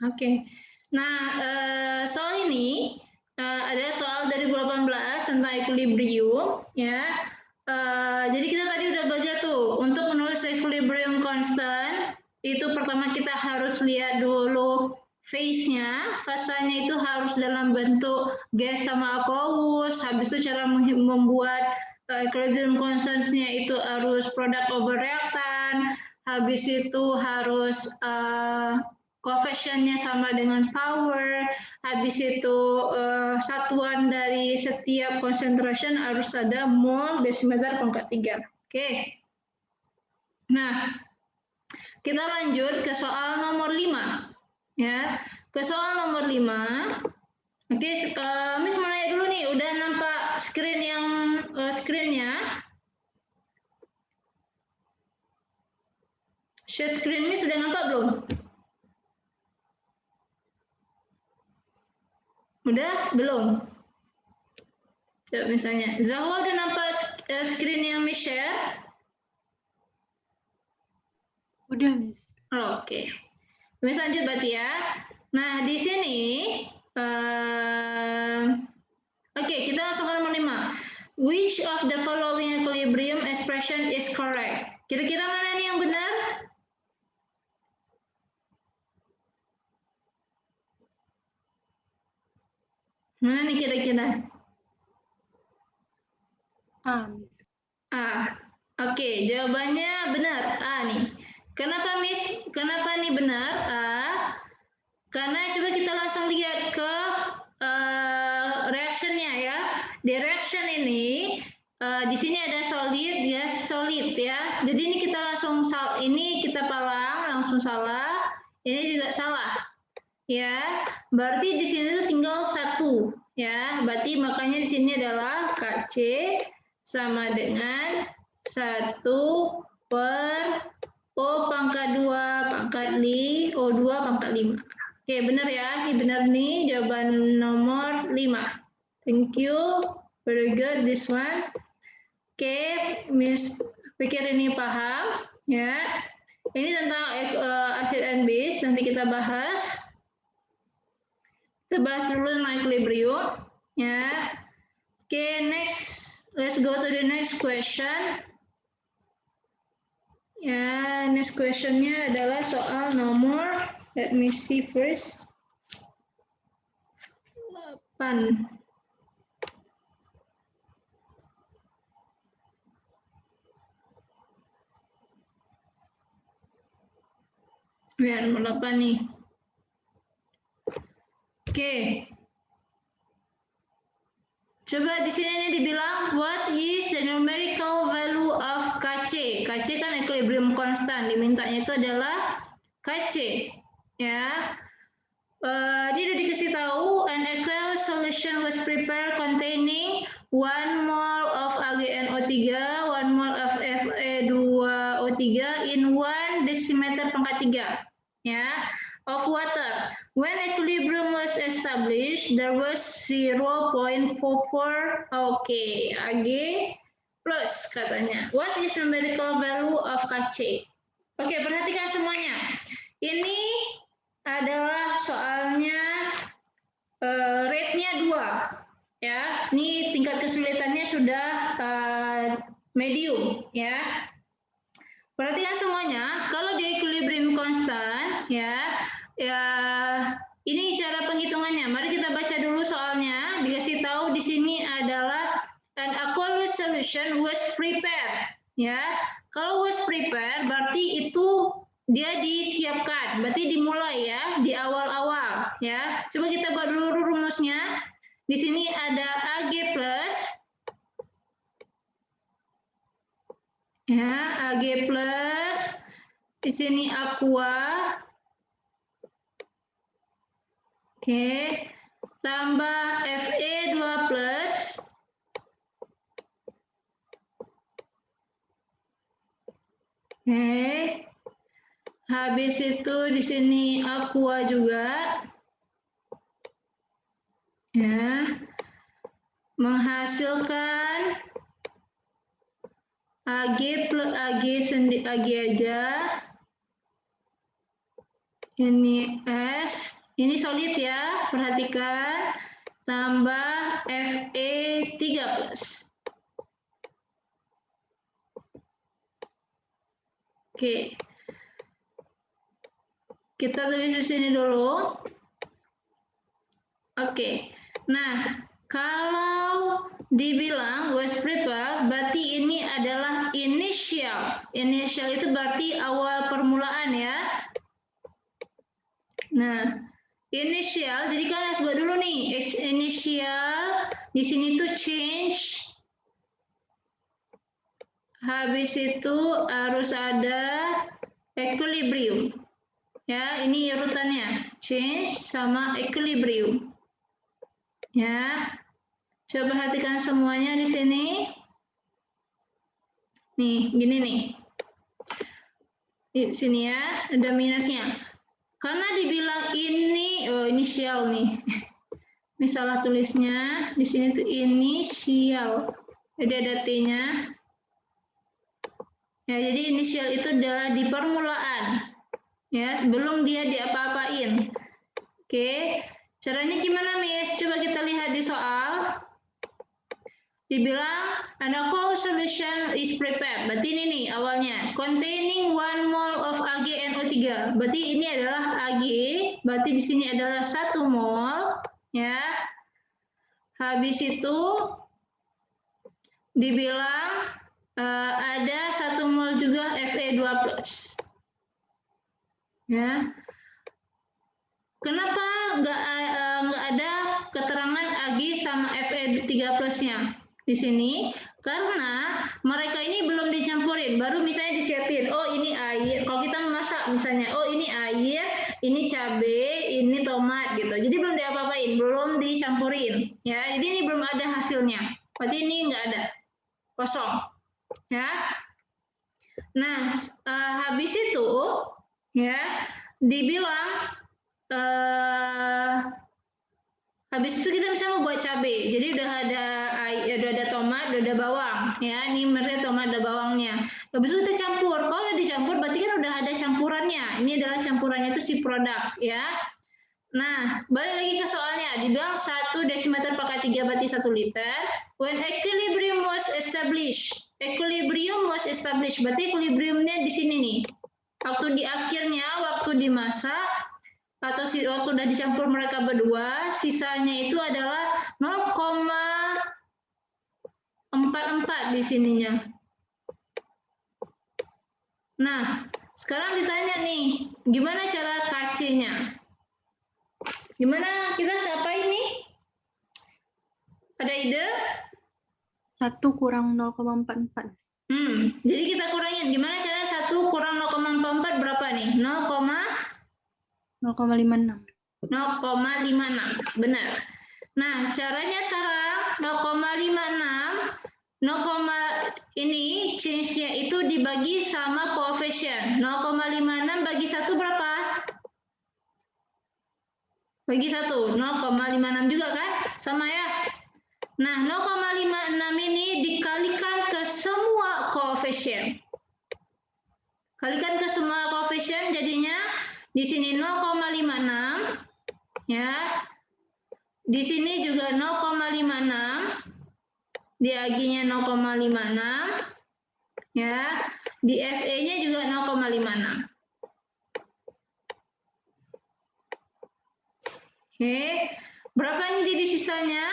Oke. Nah, soal ini ada soal dari 2018 tentang equilibrium, ya. Jadi kita tadi udah belajar tuh untuk menulis equilibrium constant itu pertama kita harus lihat dulu phase-nya, fasanya itu harus dalam bentuk gas sama aqueous. Habis itu cara membuat equilibrium constant-nya itu harus product over reactant. Habis itu harus coefficient-nya sama dengan power. Habis itu satuan dari setiap concentration harus ada mol desimeter pangkat 3. Oke. Nah, kita lanjut ke soal nomor 5. Ya, ke soal nomor 5. Oke, Miss mau nanya dulu nih, udah nampak screen yang screen-nya? Share screen Miss sudah nampak belum? Udah? Belum? Coba misalnya, Zahwa udah nampak screen yang Miss share? Udah, Miss. Oke. Miss lanjut berarti ya. Nah, di sini oke, kita langsung ke nomor 5. Which of the following equilibrium expression is correct? Kira-kira mana nih yang benar? Mana nih kira-kira? A, Miss. A. Oke, jawabannya benar. A nih. Kenapa Miss? Kenapa nih benar? A. Karena coba kita langsung lihat ke reaction-nya ya. Di reaction ini di sini ada solid, gas, solid ya. Jadi ini kita langsung ini kita palang langsung salah. Ini juga salah. Ya, berarti di sini tuh tinggal satu ya. Berarti makanya di sini adalah Kc sama dengan 1 per O pangkat 2 pangkat O2 pangkat 5. Oke, benar ya. Ini benar nih jawaban nomor 5. Thank you. Very good this one. Oke, Miss pikir ini paham ya. Ini tentang acid and base nanti kita bahas. Kita bahas dulu tentang equilibrium ya. Oke, next let's go to the next question. Ya, next question-nya adalah soal nomor, let me see first, 8. Ya, nomor 8 nih. Oke. Coba di sini dibilang, what is the numerical value of Kc? Kc kan equilibrium constant, dimintanya itu adalah Kc. Ya. Dia udah dikasih tahu an aqueous solution was prepared containing 1 mole of AgNO3, 1 mole of Fe2O3 in 1 decimeter pangkat 3 ya of water. When equilibrium was established, there was 0.44 Ag plus katanya. What is numerical value of Kc? Oke, perhatikan semuanya. Ini adalah soalnya rate-nya 2 ya. Ini tingkat kesulitannya sudah medium ya. Perhatikan semuanya, kalau di equilibrium constant ya ini cara penghitungannya. Mari kita baca dulu soalnya. Dikasih tahu di sini adalah an aqueous solution was prepared ya. Kalau was prepared berarti itu dia disiapkan, berarti dimulai ya di awal-awal ya. Coba kita buat dulu rumusnya. Di sini ada Ag plus ya, Ag plus di sini aqua. Oke, tambah Fe2 plus oke. Habis itu di sini aqua juga. Ya. Menghasilkan Ag plus Ag aja. Ini S, ini solid ya, perhatikan, tambah Fe3+. Oke. Kita tulis di sini dulu. Oke. Nah, kalau dibilang was prepared, berarti ini adalah initial. Initial itu berarti awal permulaan ya. Nah, initial, jadi kan harus buat dulu nih. Initial, di sini tuh change. Habis itu harus ada equilibrium. Ya, ini urutannya. Change sama equilibrium. Ya. Coba perhatikan semuanya di sini. Nih, gini nih. Di sini ya, ada minusnya. Karena dibilang ini inisial nih. Ini salah tulisnya. Di sini tuh inisial. Jadi ada T-nya. Ya, jadi inisial itu adalah di permulaan. Ya, sebelum dia diapa-apain. Oke, caranya gimana, Miss? Coba kita lihat di soal. Dibilang an alcohol solution is prepared. Berarti ini nih awalnya. Containing 1 mole of AgNO3. Berarti ini adalah Ag. Berarti di sini adalah 1 mol. Ya. Habis itu dibilang ada 1 mol juga Fe2+. Ya. Kenapa nggak ada keterangan Ag sama Fe3+-nya di sini? Karena mereka ini belum dicampurin, baru misalnya disiapin. Oh, ini air. Kalau kita memasak misalnya, oh ini air, ini cabai, ini tomat gitu. Jadi belum diapa-apain, belum dicampurin. Ya, jadi ini belum ada hasilnya. Berarti ini nggak ada, kosong. Ya. Nah, habis itu ya dibilang habis itu kita misalnya mau buat cabai, jadi udah ada tomat, udah ada bawang, ya ini mereka tomat ada bawangnya. Habis itu kita campur, kalau udah dicampur berarti kan udah ada campurannya. Ini adalah campurannya itu si produk, ya. Nah, balik lagi ke soalnya, dibilang 1 desimeter per K3 berarti 1 liter. When equilibrium was established, berarti equilibriumnya di sini nih. Waktu di akhirnya, waktu dimasak, atau waktu udah dicampur mereka berdua, sisanya itu adalah 0,44 di sininya. Nah, sekarang ditanya nih, gimana cara KC-nya? Gimana kita ngapain nih? Ada ide? 1 kurang 0,44. Jadi kita kurangin. Gimana cara 1 kurang 0,44 berapa nih? 0,56. 0,56. Benar. Nah, caranya sekarang 0,56, ini change-nya itu dibagi sama coefficient. 0,56 bagi 1 berapa? Bagi 1, 0,56 juga kan? Sama ya? Nah, 0,56 ini dikalikan ke semua coefficient. Kalikan ke semua coefficient jadinya di sini 0,56 ya. Di sini juga 0,56. Di Ag-nya 0,56 ya. Di Fe-nya juga 0,56. Oke, berapa ini jadi sisanya?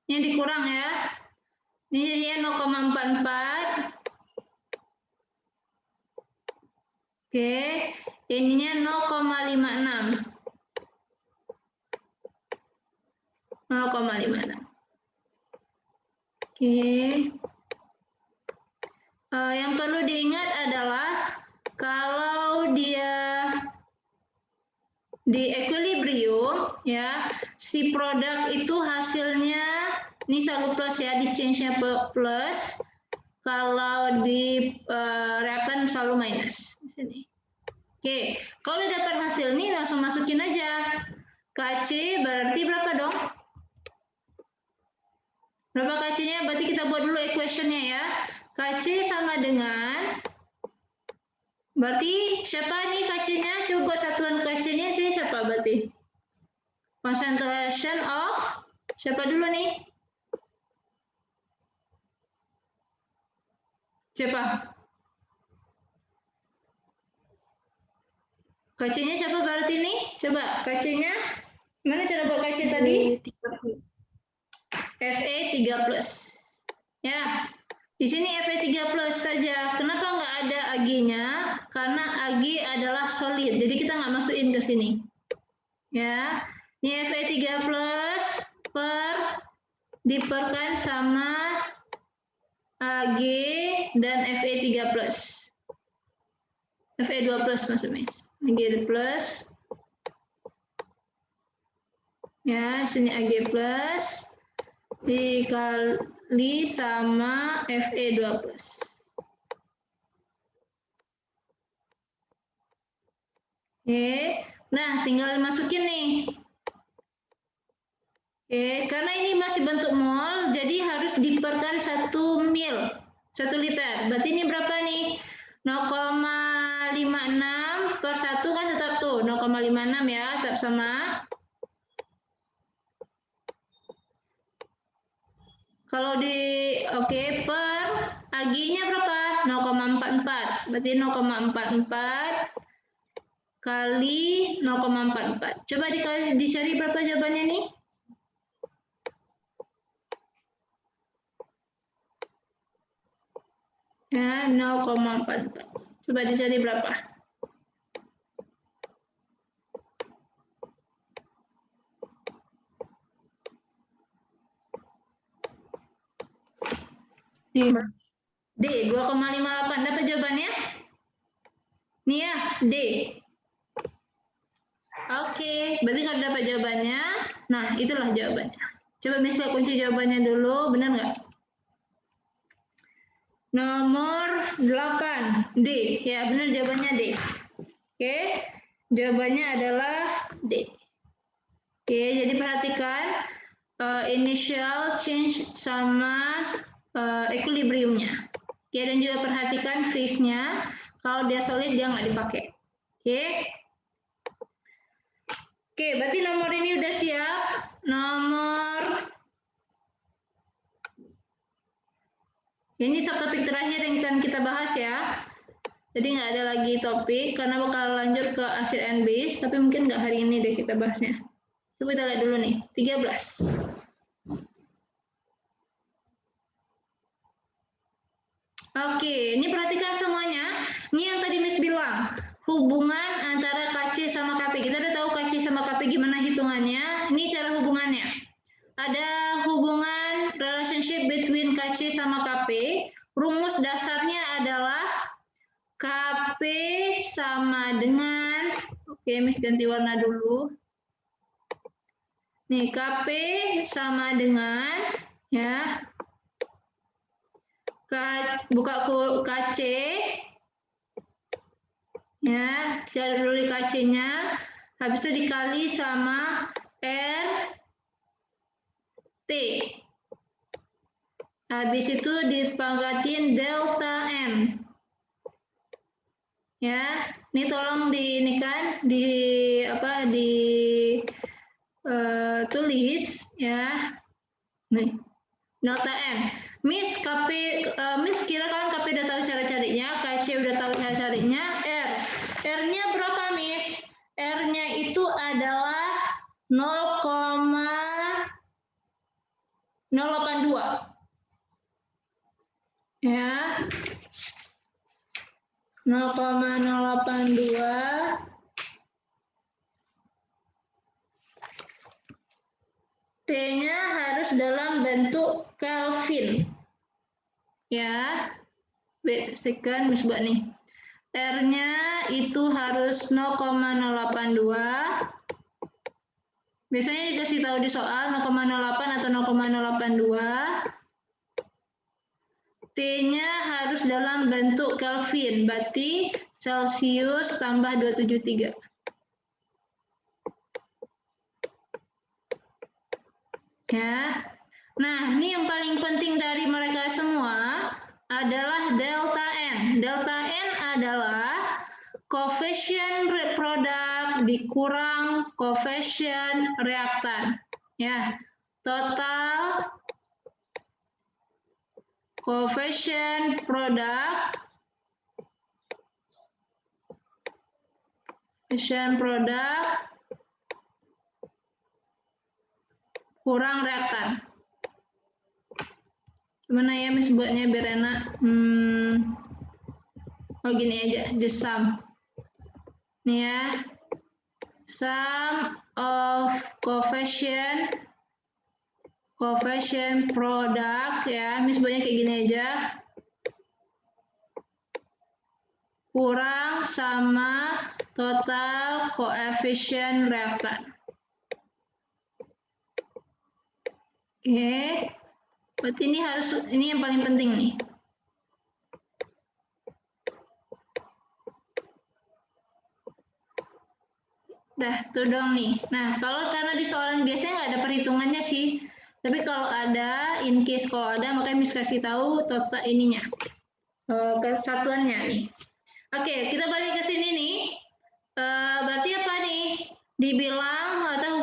Yang dikurang ya. Ini jadinya 0,44. Oke, ininya 0,56. 0,56. Oke. Yang perlu diingat adalah kalau dia di equilibrium ya, si produk itu hasilnya ini selalu plus ya, di change-nya plus. Kalau di reaktan selalu minus di sini. Oke, kalau udah dapat hasil ini langsung masukin aja. KC berarti berapa dong? Berapa KC-nya? Berarti kita buat dulu equation-nya ya. KC sama dengan, berarti siapa nih KC-nya? coba satuan KC-nya sini siapa berarti? Concentration of siapa dulu nih? Siapa? KC-nya siapa berarti nih? Coba KC-nya. Mana cara buat KC tadi? Fe3+. Ya. Di sini Fe3+ saja. Kenapa nggak ada Ag-nya? Karena Ag adalah solid. Jadi kita nggak masukin ke sini. Ya. Ini Fe3+ diperkan sama Ag dan Fe3+. Fe2+ maksudnya. Ag plus. Ya, sini Ag plus dikali sama Fe2+. Oke, nah tinggal masukin nih. Oke, karena ini masih bentuk mol, jadi harus diperkan 1 mil, 1 liter. Berarti ini berapa nih? 0,56 per 1 kan tetap tuh, 0,56 ya, tetap sama. Kalau per Ag-nya berapa? 0,44. Berarti 0,44 kali 0,44. Coba dicari berapa jawabannya nih? Ya, 0,44. Coba dicari berapa? D, 2,58. Dapat jawabannya? Nih ya, D. Oke, berarti kalau dapat jawabannya, nah itulah jawabannya. Coba Miss kunci jawabannya dulu, benar nggak? Nomor 8, D. Ya, benar jawabannya D. Oke, jawabannya adalah D. Oke, jadi perhatikan initial change sama equilibriumnya. Oke, dan juga perhatikan phase-nya. Kalau dia solid, dia nggak dipakai. Oke. Oke, berarti nomor ini udah siap. Ini subtopik terakhir yang akan kita bahas ya. Jadi nggak ada lagi topik karena bakal lanjut ke acid and base, tapi mungkin nggak hari ini deh kita bahasnya. Coba kita lihat dulu nih, 13. Oke, ini perhatikan semuanya. Ini yang tadi Miss bilang, hubungan antara Kc sama Kp. Kita udah tahu Kc sama Kp gimana hitungannya. Ini cara hubungannya. Ada hubungan relationship between Kc sama Kp. Rumus dasarnya adalah Kp sama dengan, oke Miss ganti warna dulu. Nih, Kp sama dengan, ya, buka Kc, ya, cari dulu Kc-nya, habis itu dikali sama RT. Habis itu dipangkatin delta N. Ya, ini tolong tulis ya. Nih, delta N. Miss kira kan Kp udah tahu cara carinya, Kc udah tahu cara carinya, R. R-nya berapa, Miss? R-nya itu adalah 0,082. Ya. 0,082. T-nya harus dalam bentuk Kelvin. Ya. Sekian Miss buat nih. R-nya itu harus 0,082. Biasanya dikasih tahu di soal 0,08 atau 0,082. T-nya harus dalam bentuk Kelvin, berarti Celsius tambah 273. Ya. Nah, ini yang paling penting dari mereka semua adalah delta N. Delta N adalah koefisien produk dikurang koefisien reaktan. Ya, total koefisien produk kurang reaktan. Gimana ya Miss buatnya biar enak? Oh gini aja, the sum. Nih ya, sum of coefficient produk ya, Miss buatnya kayak gini aja. Kurang sama total koefisien reaktan. Oke. Berarti ini yang paling penting nih. Udah, tuh dong nih. Nah, karena di soalan biasanya nggak ada perhitungannya sih. Tapi kalau ada, in case kalau ada, makanya Miss kasih tahu total ininya. Kesatuannya nih. Oke, kita balik ke sini nih. Berarti apa nih? Dibilang atau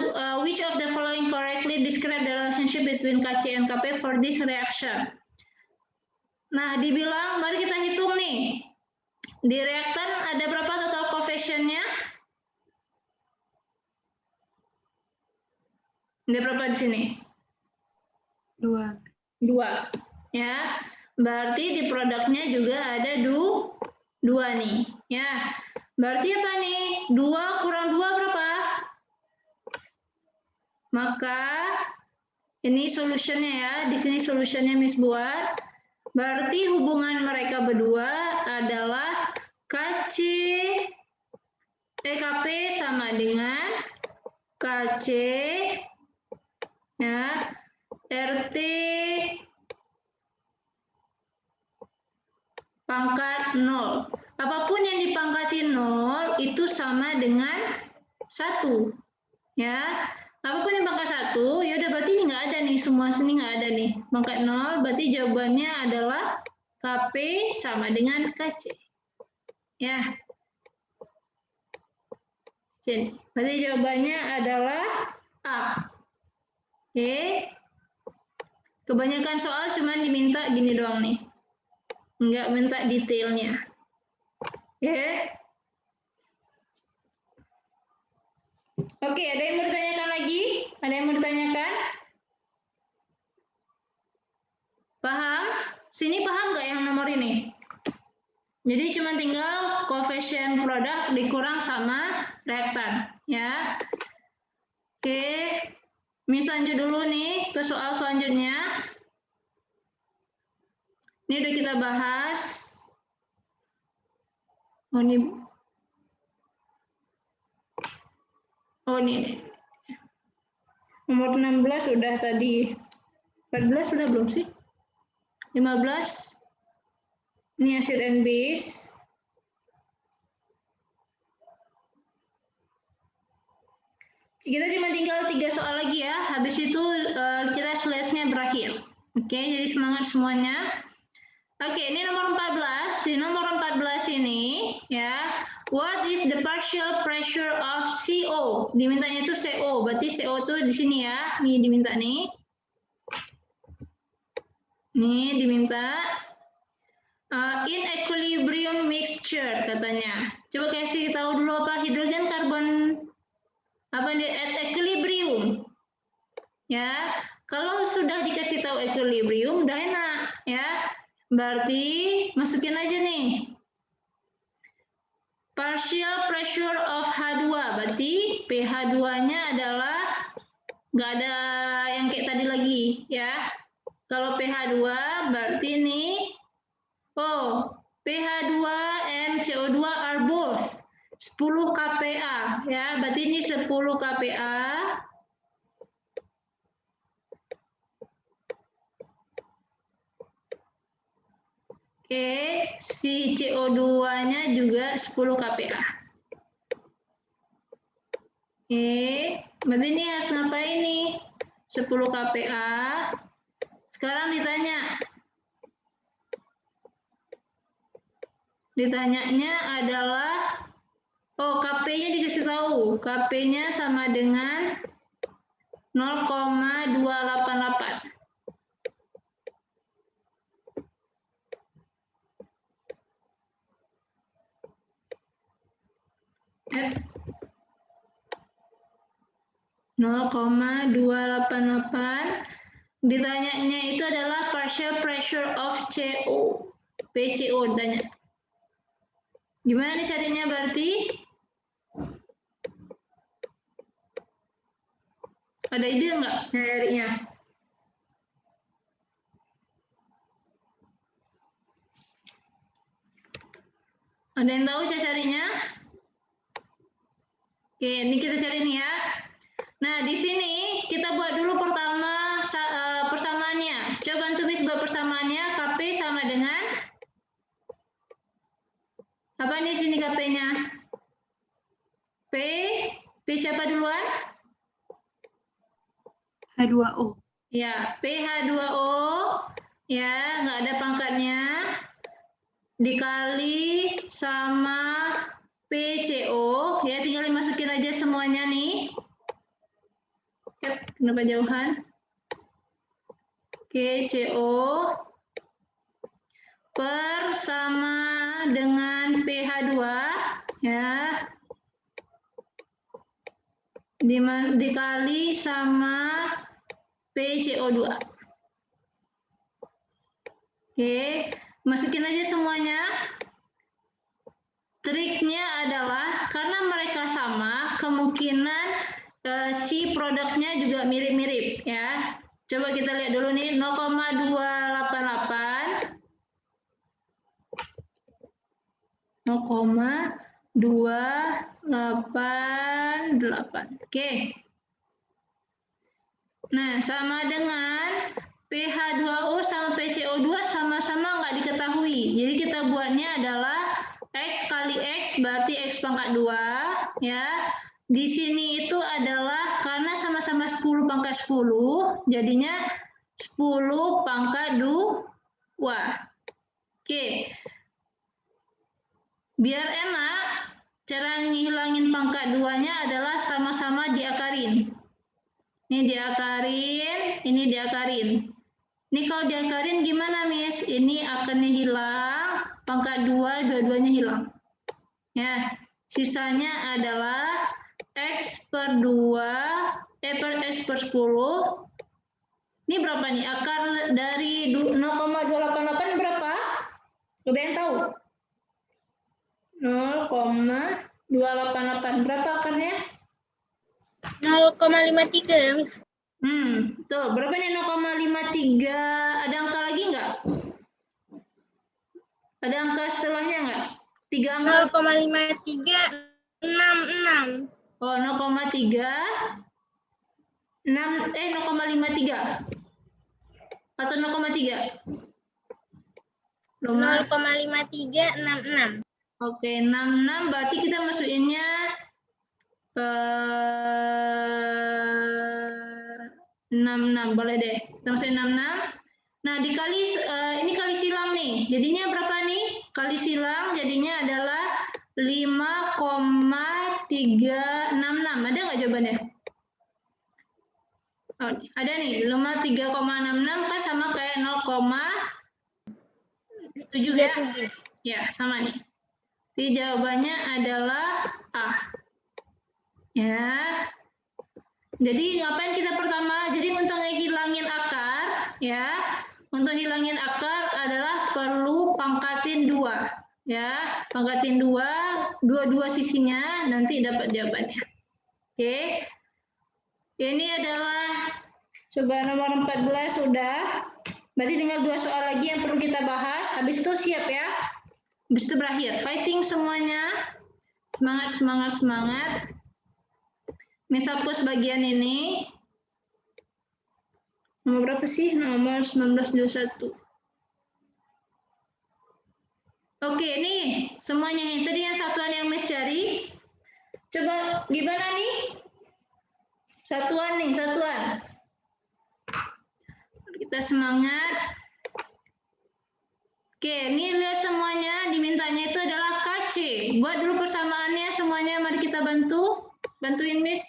which of the following correctly describe the relationship between Kc and Kp for this reaction. Nah, dibilang, mari kita hitung nih. Di reaktan ada berapa total koefisiennya? Ada berapa di sini? 2. 2. Ya. Berarti di produknya juga ada 2 nih. Ya. Berarti apa nih? 2 kurang 2 berapa? Maka ini solutionnya ya. Di sini solutionnya Miss buat. Berarti hubungan mereka berdua adalah Kp sama dengan Kc ya RT pangkat 0. Apapun yang dipangkati 0 itu sama dengan 1. Ya. Apapun yang pangkat 1, ya udah berarti ini nggak ada nih, semua sini nggak ada nih. Pangkat 0, berarti jawabannya adalah Kp sama dengan Kc. Ya. Sini. Berarti jawabannya adalah A. Oke. Kebanyakan soal cuma diminta gini doang nih. Nggak minta detailnya. Oke. Oke, ada yang mau ditanyakan lagi? Ada yang mau ditanyakan? Paham? Sini paham nggak yang nomor ini? Jadi cuma tinggal koefisien produk dikurang sama reaktan, ya. Oke, Miss lanjut dulu nih ke soal selanjutnya. Ini udah kita bahas. Oh ini. Nomor 16 sudah tadi. 14 sudah belum sih? 15. Ini acid and base. Kita cuma tinggal 3 soal lagi ya. Habis itu kita slide-nya berakhir. Oke, jadi semangat semuanya. Oke, ini nomor 14. Di nomor 14 ini ya, what is the partial pressure of CO? Dimintanya itu CO. Berarti CO itu di sini ya. Nih diminta nih. Nih diminta in equilibrium mixture katanya. Coba kasih tahu dulu apa hidrogen karbon apa di at equilibrium. Ya, kalau sudah dikasih tahu equilibrium udah enak ya. Berarti masukin aja nih. Partial pressure of H2, berarti pH2-nya adalah nggak ada yang kayak tadi lagi ya. Kalau pH2 berarti ini pH2 and CO2 are both 10 kPa ya. Berarti ini 10 kPa. Oke, si CO2-nya juga 10 kPa. Oke, berarti ini harus ngapain nih? 10 kPa. Sekarang ditanyanya adalah Oh, KP-nya dikasih tahu. KP-nya sama dengan 0,288. F 0,288. Ditanyanya itu adalah partial pressure of CO. PCO ditanya. Gimana nih carinya berarti? Ada ide nggak nyarinya? Ada yang tahu cara carinya? Oke, ini kita cari nih ya. Nah, di sini kita buat dulu pertama persamaannya. Coba tulis buat persamaannya. KP sama dengan apa nih sini KP-nya? P siapa duluan? H2O. Ya, PH2O. Ya, nggak ada pangkatnya. Dikali sama PCO. Ya, tinggal dimasukin aja semuanya nih. Kenapa jauhan? Oke, CO per sama dengan pH2 ya. Dikali sama PCO2. Oke, masukin aja semuanya. Triknya adalah karena mereka sama, kemungkinan si produknya juga mirip-mirip ya. Coba kita lihat dulu nih 0,288 0,288. Oke. Nah, sama dengan PH2O sama PCO2 sama-sama nggak diketahui. Jadi kita buatnya adalah X kali X berarti X pangkat 2 ya. Di sini itu adalah karena sama-sama 10 pangkat 10, jadinya 10 pangkat 2. Oke. Biar enak, cara ngilangin pangkat 2-nya adalah sama-sama diakarin. Ini diakarin, ini diakarin. Ini kalau diakarin gimana, Miss? Ini akarnya hilang, pangkat 2 dua-duanya hilang. Ya, sisanya adalah X per 2, per X per 10. Ini berapa nih? Akar dari 0,288 berapa? Ada yang tahu? 0,288. Berapa akarnya? 0,53. Tuh. Berapa nih 0,53? Ada angka lagi nggak? Ada angka setelahnya nggak? 3 angka. 0,5366. Oh, 0,3. 0,53. Atau 0,3? 0,5366. Oke, 66 berarti kita masukinnya 66 boleh deh. Kita masukin 66. Nah, dikali ini kali silang nih. Jadinya berapa nih? Kali silang jadinya adalah 5,366. Ada nggak jawabannya? Oh, ada nih, 5,366 kan sama kayak 0,7 ya? Ya, sama nih. Jadi jawabannya adalah A. Ya. Jadi ngapain kita pertama? Jadi untuk ngehilangin akar, ya. Untuk hilangin akar adalah perlu pangkatin 2. Ya, pangkatin 2, dua-dua sisinya nanti dapat jawabannya. Oke. Ini adalah coba nomor 14 sudah. Berarti tinggal 2 soal lagi yang perlu kita bahas. Habis itu siap ya. Habis itu berakhir. Fighting semuanya. Semangat, semangat, semangat. Miss hapus bagian ini. Nomor berapa sih? Nomor 1921. Oke, nih semuanya ini. Tadi yang satuan yang Miss cari. Coba gimana nih? Satuan nih, satuan. Kita semangat. Oke, ini lihat semuanya dimintanya itu adalah KC. Buat dulu persamaannya semuanya, mari kita bantu. Bantuin Miss.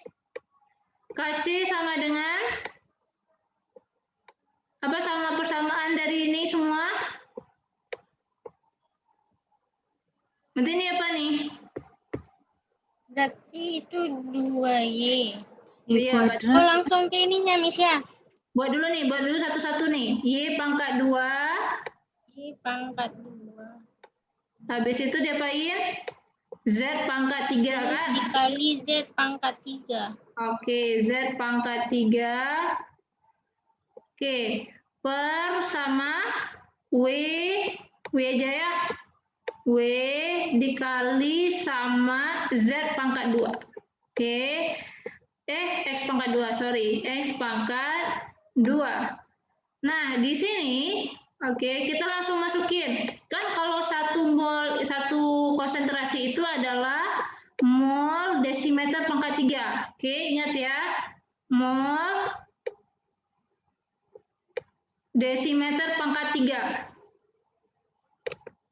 KC sama dengan apa sama persamaan dari ini semua? Nanti ini apa nih? Berarti itu 2Y. Y Iya, kuadrat. Oh, langsung ke ininya, Miss ya. buat dulu satu-satu nih. Y pangkat 2. Y pangkat 2. Habis itu diapain? Z pangkat 3 kan? Dikali Z pangkat 3. Oke, Z pangkat 3. Oke, per sama W aja ya. W dikali sama Z pangkat 2. Oke. X pangkat 2, sorry. X pangkat 2. Nah, di sini, oke, kita langsung masukin. Kan kalau satu konsentrasi itu adalah mol desimeter pangkat 3. Oke, ingat ya. Mol desimeter pangkat 3.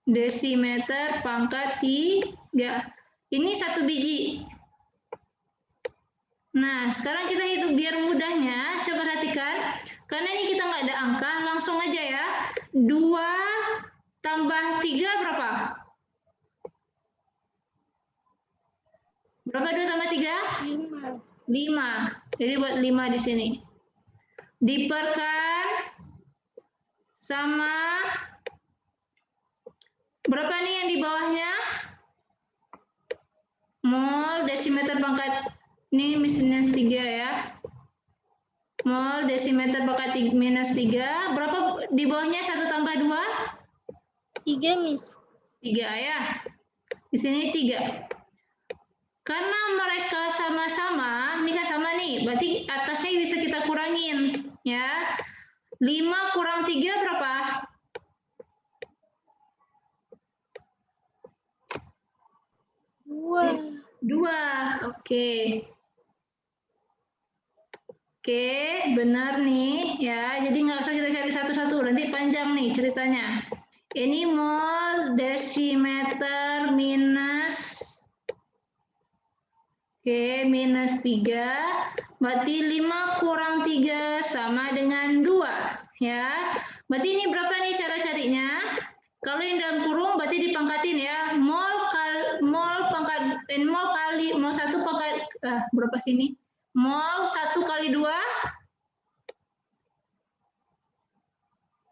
Desimeter pangkat 3. Ini 1 biji. Nah, sekarang kita hitung biar mudahnya. Coba perhatikan. Karena ini kita nggak ada angka, langsung aja ya. 2 tambah 3 berapa? Berapa 2 tambah 3? 5. 5. Jadi buat 5 di sini. Diperkan sama berapa nih yang di bawahnya? Mol desimeter pangkat, ini minus 3 ya. Mol desimeter pangkat minus 3. Berapa di bawahnya 1 tambah 2? 3, Miss. 3 ya. Di sini 3. Karena mereka sama-sama, ini kan sama nih, berarti atasnya bisa kita kurangin ya. 5 kurang 3 berapa? 2. 2. Oke. Oke, benar nih ya. Jadi nggak usah kita cari satu-satu, nanti panjang nih ceritanya. Ini mol desimeter minus, oke, minus 3. Berarti 5 kurang 3 sama dengan 2 ya. Berarti ini berapa nih cara carinya? Kalau yang dalam kurung berarti dipangkatin ya. Mol kali mol 1 pangkat berapa sini? Mol 1 kali 2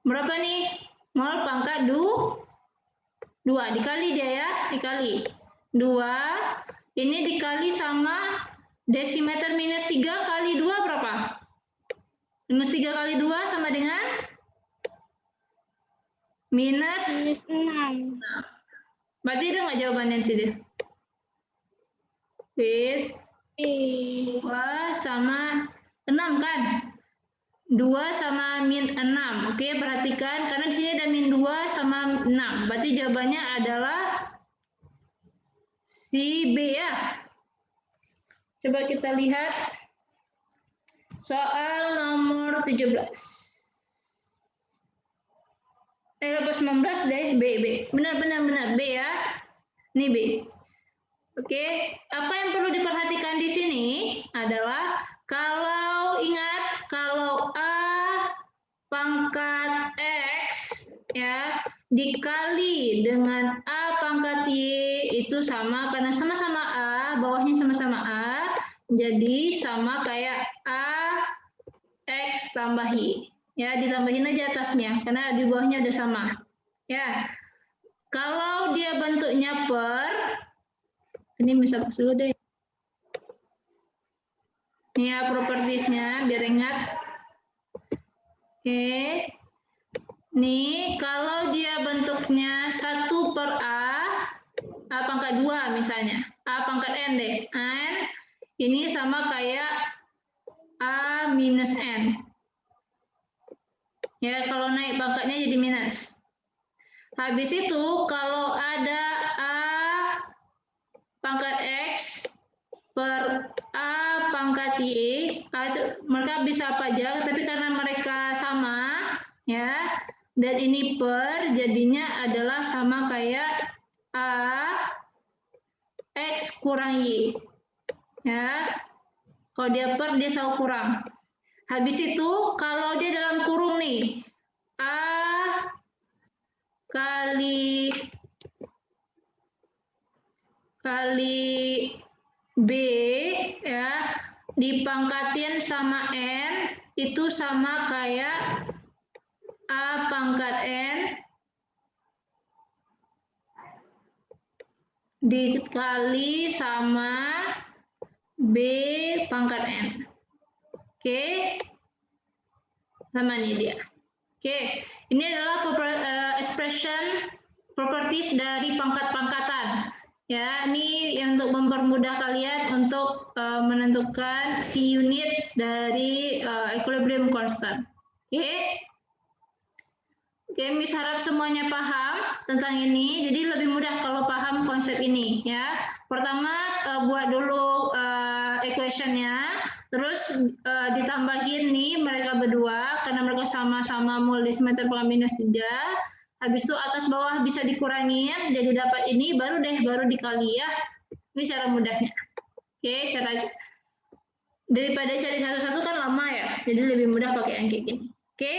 berapa nih? Mol pangkat 2 dikali dia ya, dikali 2. Ini dikali sama desimeter minus 3 kali 2 berapa? Minus 3 kali 2 sama dengan minus 6. Berarti ada nggak jawabannya di sini? Wait. 2 sama 6 kan? 2 sama min 6. Oke, perhatikan karena di sini ada min 2 sama 6. Berarti jawabannya adalah si B ya. Coba kita lihat soal nomor 17. Lepas 19 deh, B. Benar B ya. Ini B. Oke, apa yang perlu diperhatikan di sini adalah kalau ingat kalau A pangkat X ya dikali dengan A pangkat Y itu sama karena sama-sama A, bawahnya sama-sama A, jadi sama kayak A X tambah Y. Ya, ditambahin aja atasnya karena di bawahnya udah sama. Ya. Kalau dia bentuknya per, ini bisa hapus dulu deh. Ini ya propertiesnya biar ingat. Oke. Nih kalau dia bentuknya 1 per A pangkat 2 misalnya. A pangkat N deh. N ini sama kayak A minus N. Ya kalau naik pangkatnya jadi minus. Habis itu kalau ada A pangkat X per A pangkat Y, mereka bisa apa aja, tapi karena mereka sama, ya, dan ini per, jadinya adalah sama kayak A X kurang Y. Ya, kalau dia per, dia selalu kurang. Habis itu, kalau dia dalam kurung nih, A kali B, ya, dipangkatin sama N, itu sama kayak A pangkat N dikali sama B pangkat N. Oke, sama nih dia. Oke, ini adalah expression properties dari pangkat-pangkatan. Ya, ini yang untuk mempermudah kalian untuk menentukan si unit dari equilibrium constant. Oke. Oke, Miss harap semuanya paham tentang ini. Jadi lebih mudah kalau paham konsep ini, ya. Pertama buat dulu equation-nya, terus ditambahin nih mereka berdua karena mereka sama-sama mol di semester pangkat minus 3. Habis itu atas bawah bisa dikurangin, jadi dapat ini, baru dikali ya. Ini cara mudahnya. Oke, cara daripada cari satu-satu kan lama ya, jadi lebih mudah pakai yang kayak gini. Oke,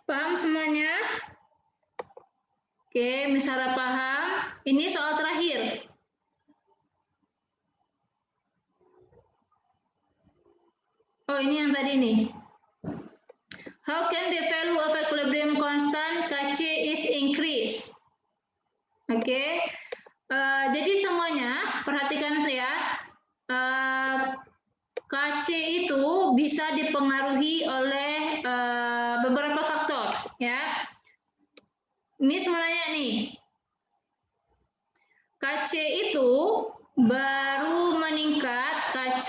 paham semuanya? Oke, misalnya paham. Ini soal terakhir. Oh, ini yang tadi nih. How can the value of equilibrium constant Kc is increased? Oke, jadi semuanya perhatikan saya. Kc itu bisa dipengaruhi oleh beberapa faktor, ya. Miss mau nanya nih, Kc itu baru meningkat, Kc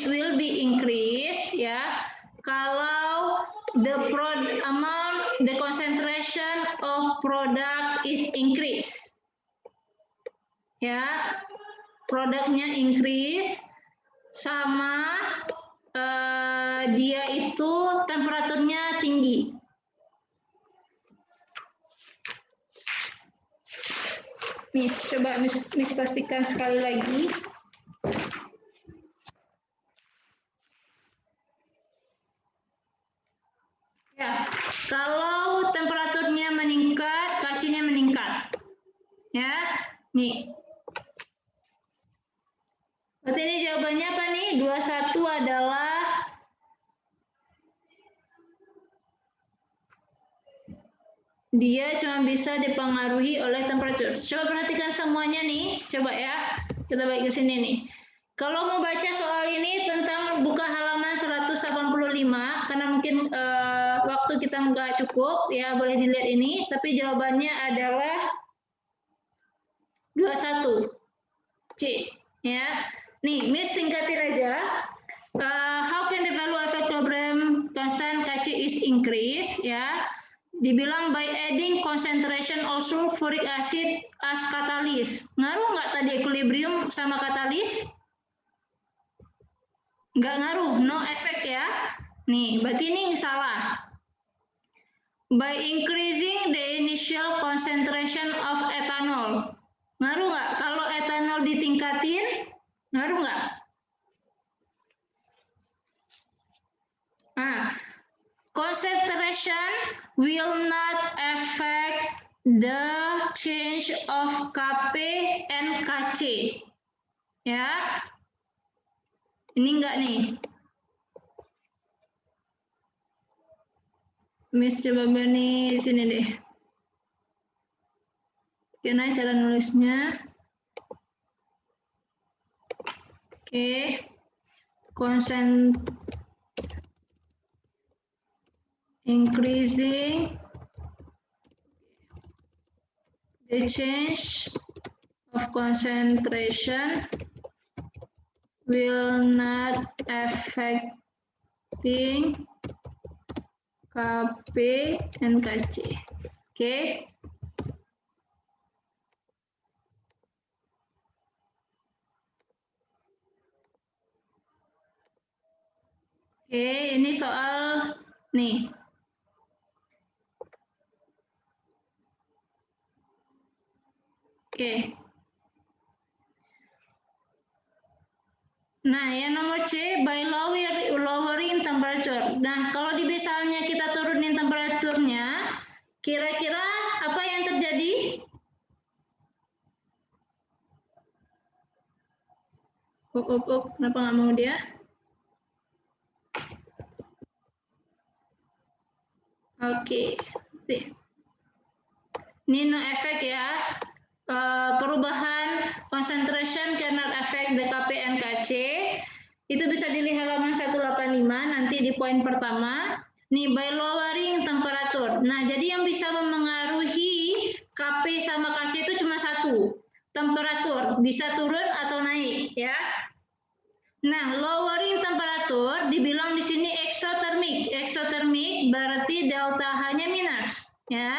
will be increased, ya, kalau the concentration of product is increased. Ya, produknya increase sama dia itu temperaturnya tinggi. Miss, coba Miss pastikan sekali lagi. Ya, kalau temperaturnya meningkat, Kc-nya meningkat. Ya, nih. Berarti ini jawabannya apa nih? 21 adalah dia cuma bisa dipengaruhi oleh temperatur. Coba perhatikan semuanya nih, coba ya. Kita balik ke sini nih. Kalau mau baca soal ini tentang buka halaman 185, karena mungkin waktu kita nggak cukup, ya boleh dilihat ini. Tapi jawabannya adalah 21 C. Ya, nih, Miss singkatin aja. How can the value of equilibrium constant Kc is increased? Ya, dibilang by adding concentration of sulfuric acid as catalyst. Ngaruh nggak tadi equilibrium sama katalis? Nggak ngaruh, no effect ya. Nih, berarti ini salah. By increasing the initial concentration of ethanol. Ngaruh nggak? Kalau etanol ditingkatin, ngaruh nggak? Nah, concentration will not affect the change of Kp and Kc. Ya, ini enggak nih. Miss coba nih di sini deh. Gimana cara nulisnya? Oke, increasing the change of concentration will not affecting Kp and Kc. Oke. Oke, ini soal nih. Oke. Nah, yang nomor C, by lowering temperature. Nah, kalau misalnya kita turunin temperaturnya, kira-kira apa yang terjadi? Kenapa nggak mau dia? Oke. Ini no efek ya. Perubahan concentration cannot affect DKP NKC. Itu bisa dilihat halaman 185 nanti di poin pertama. Nih, by lowering temperature. Nah, jadi yang bisa memengaruhi KP sama KC itu cuma satu. Temperatur, bisa turun atau naik ya. Nah, lowering temperature dibilang di sini exothermic. Exothermic berarti delta H-nya minus ya.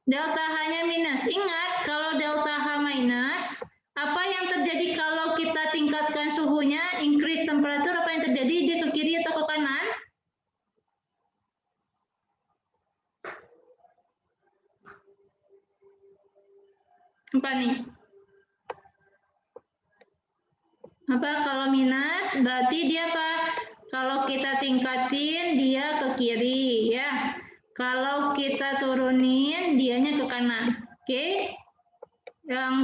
Delta H-nya minus. Ingat, kalau delta H minus, apa yang terjadi kalau kita tingkatkan suhunya, increase temperature, apa yang terjadi? Dia ke kiri atau ke kanan? Apa nih? Apa kalau minus? Berarti dia apa? Kalau kita tingkatin, dia ke kiri ya. Kalau kita turunin, dianya ke kanan. Oke? Yang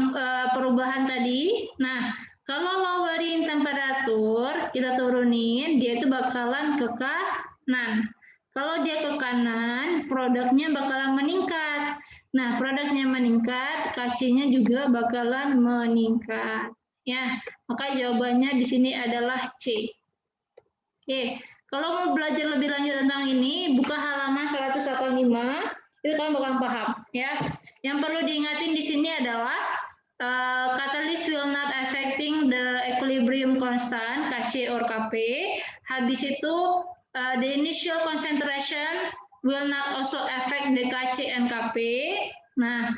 perubahan tadi. Nah, kalau lowering temperatur, kita turunin, dia itu bakalan ke kanan. Kalau dia ke kanan, produknya bakalan meningkat. Nah, produknya meningkat, KC-nya juga bakalan meningkat. Ya, maka jawabannya di sini adalah C. Oke, kalau mau belajar lebih lanjut tentang ini, buka halaman 185, itu kalian bakal paham ya. Yang perlu diingatin di sini adalah catalyst will not affecting the equilibrium constant Kc or Kp. Habis itu the initial concentration will not also affect the Kc and Kp. Nah,